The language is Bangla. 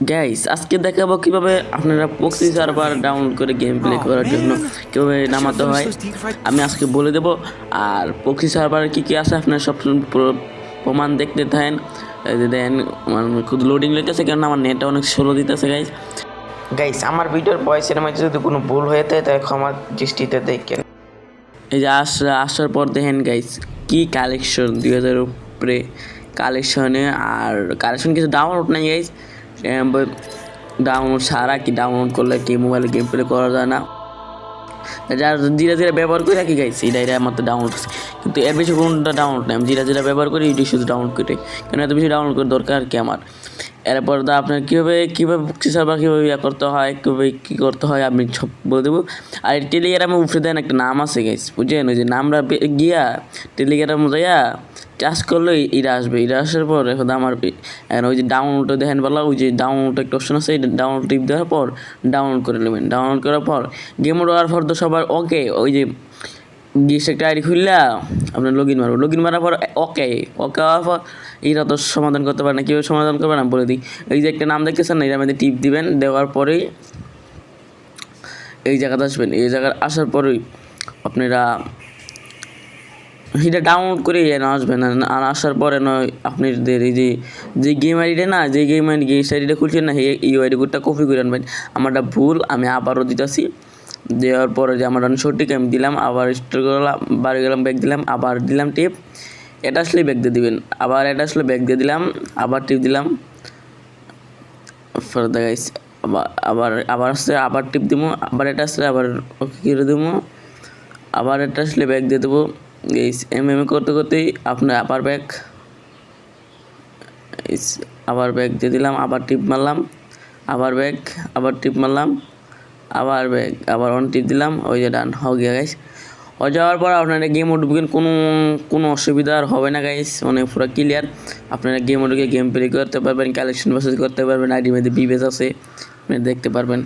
গাইস আজকে দেখাবো কিভাবে আপনারা প্রক্সি সার্ভার ডাউনলোড করে গেম প্লে করার জন্য কিভাবে নামাতে হয় আমি আজকে বলে দেব। আর প্রক্সি সার্ভারে কি কি আছে আপনারা সব প্রমাণ দেখতে থাকেন। এই যে দেন খুব লোডিং লেগেছে কারণ আমার নেটটা অনেক স্লো দিতেছে গাইস। গাইস আমার ভিডিওর ভয়েসের মধ্যে যদি কোনো ভুল হয়ে থাকে তাহলে ক্ষমা দৃষ্টিতে দেখেন। এই যে আসার পর দেখেন গাইস কি কালেকশন 2000 উপরে কালেকশনে। আর কালেকশন কিছু ডাউনলোড নাই গাইস, ডাউনলোড ছাড়া কি ডাউনলোড করলে কি মোবাইলে গেম প্লে করা যায় না। যারা ধীরে ধীরে ব্যবহার করে রাখি গাইছি এটা আমার তো ডাউনলোড আছে, কিন্তু এর বেশি কোনটা ডাউনলোড নেই। আমি ধীরে ব্যবহার করি এটি শুধু ডাউনলোড করে, কেন এত বেশি ডাউনলোড করে দরকার কি আমার। এরপর আপনার কীভাবে প্রক্সি সার্ভার কীভাবে ইয়ে করতে হয়, কীভাবে কী করতে হয় আমি সব বলে দেবো। আর টেলিগ্রামে উঠে দেন একটা নাম আছে গাইস, বুঝছেন? ওই যে নামটা গিয়া টেলিগ্রামে যাইয়া চার্জ করলে এটা আসবে। এটা আসার পর এখন আমার ওই যে ডাউনলোডে দেখেন বলা, ওই যে ডাউনলোড একটা অপশন আছে, ডাউনলোড টিপ দেওয়ার পর ডাউনলোড করে নেবেন। ডাউনলোড করার পর গেম দেওয়ার পর তো সবার ওকে, ওই যে গিয়ে একটা আইডি খুললা আপনার লগ ইন মারার পর ওকে হওয়ার পর এরা তো সমাধান করতে পারে না। কীভাবে সমাধান করবেন আমি বলে দিই। এই যে একটা নাম দেখতেছেন না, এটার মধ্যে টিপ দিবেন, দেওয়ার পরেই এই জায়গাতে আসবেন। এই জায়গায় আসার পরেই আপনারা এটা ডাউনলোড করে আসবেন। আর আসার পরে নয় আপনাদের এই যে গেম আইডিটা না, যে গেম আইডিটা খুলছেন না, এই আইডি কোডটা কপি করে আনবেন। আমারটা ভুল, আমি আবারও দিতেছি। দেওয়ার পরে যে আমার সঠিক আমি দিলাম, আবার স্টোর করলাম, বাড়ি গেলাম, ব্যাগ দিলাম, আবার দিলাম টিপ। এটা আসলে ব্যাগ দিয়ে দিবেন, আবার এটা আসলে ব্যাগ দিয়ে দিলাম, আবার টিপ দিলাম। গাইস আবার আবার আসছে, আবার টিপ দিব, আবার এটা আসলে আবার ওকে করে দেবো, আবার এটা আসলে ব্যাগ দিয়ে দেবো। গাইস করতে করতেই আপনার আবার ব্যাগ, আবার ব্যাগ দিয়ে দিলাম, আবার টিপ মারলাম, আবার ব্যাগ, আবার টিপ মারলাম, আবার ব্যাগ, আবার অন টিপ দিলাম। ওই যে ডান হয়ে গিয়া গাইস। হয়ে যাওয়ার পর আপনারা গেম উঠবেন, কোনো অসুবিধা আর হবে না গাইস, মানে পুরো ক্লিয়ার। আপনারা গেম উঠে গেম প্লে করতে পারবেন, কালেকশন প্রসেস করতে পারবেন, আইডি মধ্যে বিবেজ আছে আপনি দেখতে পারবেন।